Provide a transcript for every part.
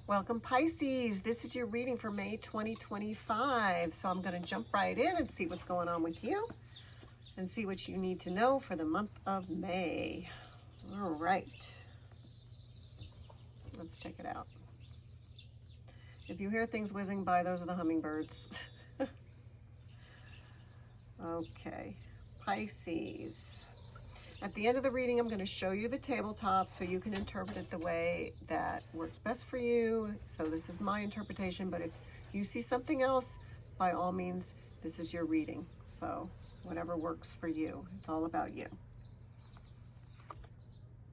Welcome Pisces, this is your reading for May 2025. So I'm going to jump right in and see what's going on with you and see what you need to know for the month of May. All right, let's check it out. If you hear things whizzing by, those are the hummingbirds. Okay, Pisces. At the end of the reading, I'm going to show you the tabletop so you can interpret it the way that works best for you. So this is my interpretation, but if you see something else, by all means, this is your reading. So whatever works for you, it's all about you.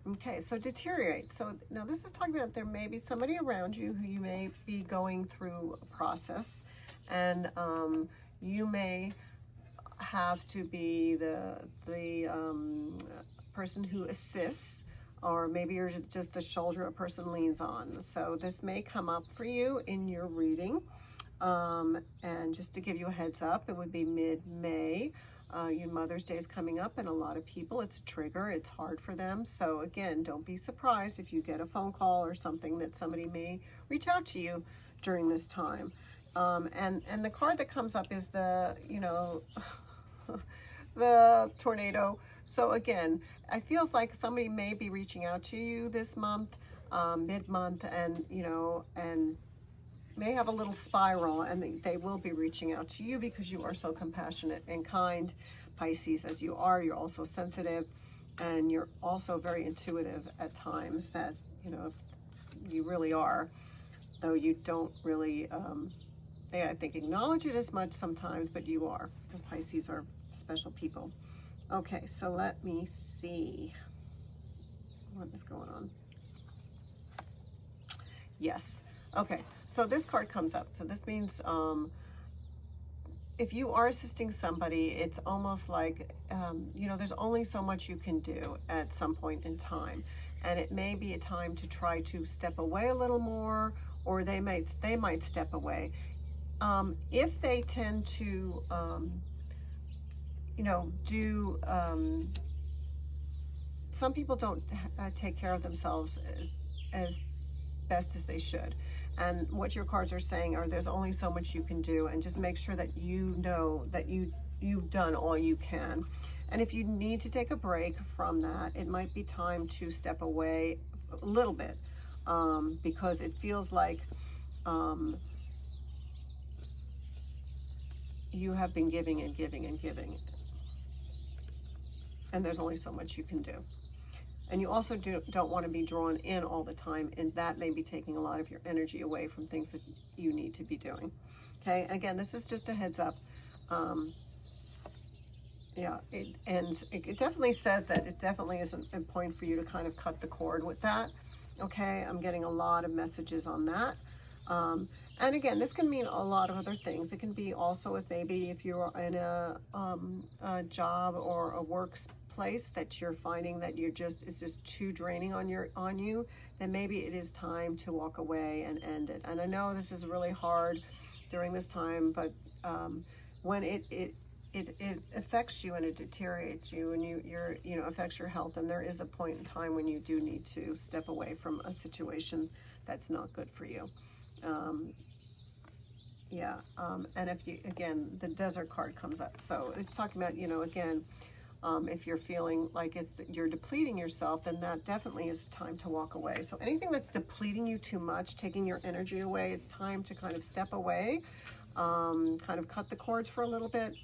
Okay, so deteriorate. So now this is talking about there may be somebody around you who you may be going through a process, and you may have to be the person who assists, or maybe you're just the shoulder a person leans on. So this may come up for you in your reading, and just to give you a heads up, it would be mid-May. Your Mother's Day is coming up, and a lot of people, it's a trigger, it's hard for them. So again, don't be surprised if you get a phone call or something that somebody may reach out to you during this time. And the card that comes up is the, the tornado. So again, it feels like somebody may be reaching out to you this month, mid-month, and and may have a little spiral, and they will be reaching out to you because you are so compassionate and kind, Pisces, as you are. You're also sensitive, and you're also very intuitive at times, that you really are, though you don't really I think acknowledge it as much sometimes, but you are, because Pisces are special people. Okay, so let me see what is going on. Yes. Okay, so this card comes up. So this means if you are assisting somebody, it's almost like, there's only so much you can do at some point in time. And it may be a time to try to step away a little more, or they might step away. If they tend to, do, some people don't take care of themselves as best as they should. And what your cards are saying are there's only so much you can do, and just make sure that you know that you've done all you can. And if you need to take a break from that, it might be time to step away a little bit, because it feels like you have been giving and giving and giving, and there's only so much you can do. And you also don't want to be drawn in all the time, and that may be taking a lot of your energy away from things that you need to be doing. Okay, again, this is just a heads up. It definitely says that it definitely is a point for you to kind of cut the cord with that. Okay, I'm getting a lot of messages on that. And again, this can mean a lot of other things. It can be also if you're in a job or a workplace that you're finding that it's just too draining on you, then maybe it is time to walk away and end it. And I know this is really hard during this time, but when it affects you and it deteriorates you, and you're affects your health, and there is a point in time when you do need to step away from a situation that's not good for you. And if you, again, the desert card comes up, so it's talking about, if you're feeling like you're depleting yourself, then that definitely is time to walk away. So anything that's depleting you too much, taking your energy away, it's time to kind of step away, kind of cut the cords for a little bit.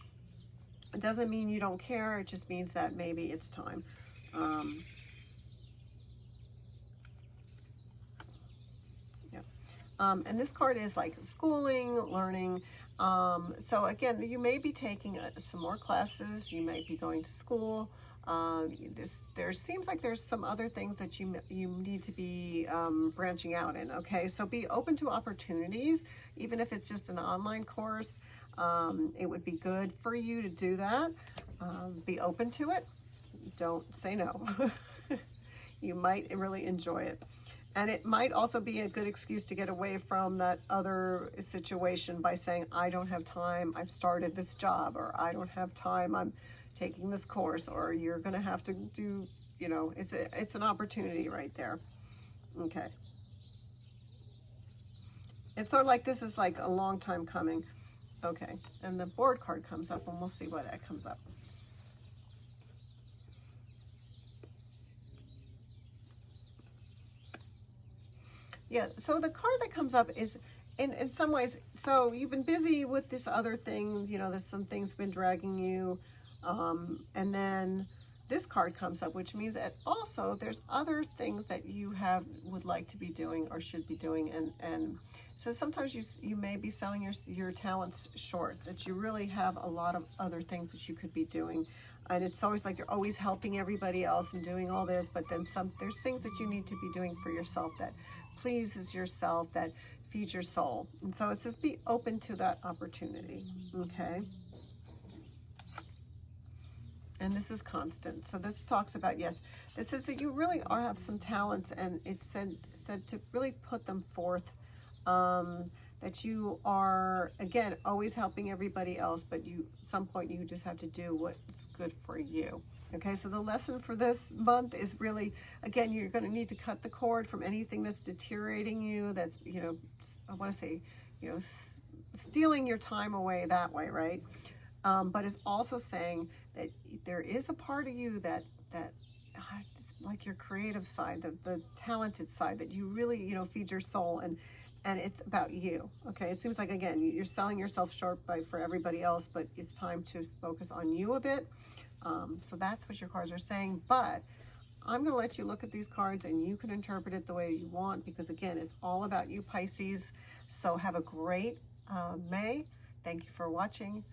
It doesn't mean you don't care, it just means that maybe it's time. And this card is like schooling, learning. So again, you may be taking some more classes. You might be going to school. There seems like there's some other things that you need to be branching out in. Okay, so be open to opportunities, even if it's just an online course. It would be good for you to do that. Be open to it. Don't say no. You might really enjoy it. And it might also be a good excuse to get away from that other situation by saying, I don't have time, I've started this job, or I don't have time, I'm taking this course, or you're going to have to do, it's an opportunity right there. Okay. It's sort of like this is like a long time coming. Okay, and the board card comes up, and we'll see why that comes up. Yeah, so the card that comes up is in some ways, so you've been busy with this other thing, you know, there's some things been dragging you, and then this card comes up, which means that also there's other things that you would like to be doing or should be doing, and so sometimes you may be selling your talents short, that you really have a lot of other things that you could be doing. And it's always like you're always helping everybody else and doing all this, but then there's things that you need to be doing for yourself that pleases yourself, that feeds your soul. And so it's just be open to that opportunity, okay? And this is constant. So this talks about, yes, this is that you really have some talents, and it's said to really put them forth, that you are, again, always helping everybody else, but at some point you just have to do what's good for you. Okay, so the lesson for this month is really, again, you're going to need to cut the cord from anything that's deteriorating you, that's, you know, I want to say, you know, stealing your time away that way, right? But it's also saying that there is a part of you that it's like your creative side, the talented side, that you really, you know, feed your soul, and it's about you. Okay, it seems like, again, you're selling yourself short for everybody else, but it's time to focus on you a bit. So that's what your cards are saying, but I'm going to let you look at these cards and you can interpret it the way you want, because again, it's all about you, Pisces. So have a great May. Thank you for watching.